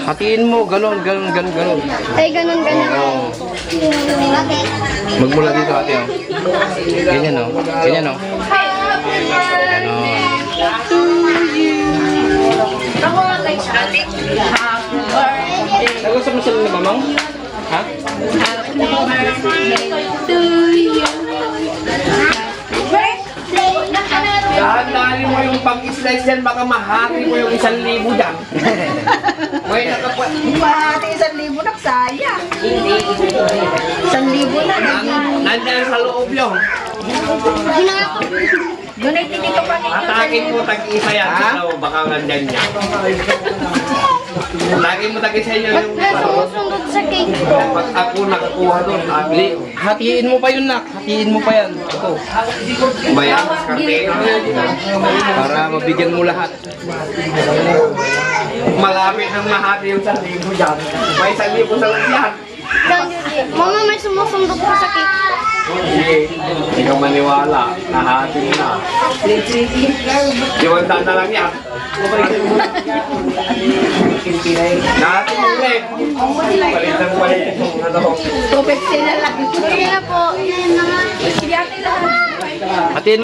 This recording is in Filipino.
Hatiin mo, ganon. Ay, ganun. Oo. Bakit? Magmula dito ate, oh. Ganyan, oh. Ganyan, oh. Ganon. Nag-usap mo sila ni Mamang? Ha? Dahan-dahanin mo yung pag-slice dyan, baka mahati mo yung 1,000 dyan. May nakapwa. Mahati 1,000 nagsaya. Hindi. 1,000 na. Nandiyan sa loob yun. Gunay dito pa ninyo. Atakin mo tag-isa yan. So, baka nandyan yan. Lagi mo tag-isa yun yung Sumusunod sa cake. pag ako nakakuha doon. Hindi. Hatiin mo pa yun, nak. Hatiin mo pa yan. Ito. Bayan, kartero. Para mabigyan mo lahat. Malapit ang mahati yung 1,000 dyan. May 1,000 sa loob yan. Mama, may sumusundot po sa cake. Hindi ka maniwala. Nahati mo na. Iwan na lang yan. Nahati mo ulit. Palitan mo ulit. Tubig sila lang. Kaya po. Sige ate lahat. Hatiin mo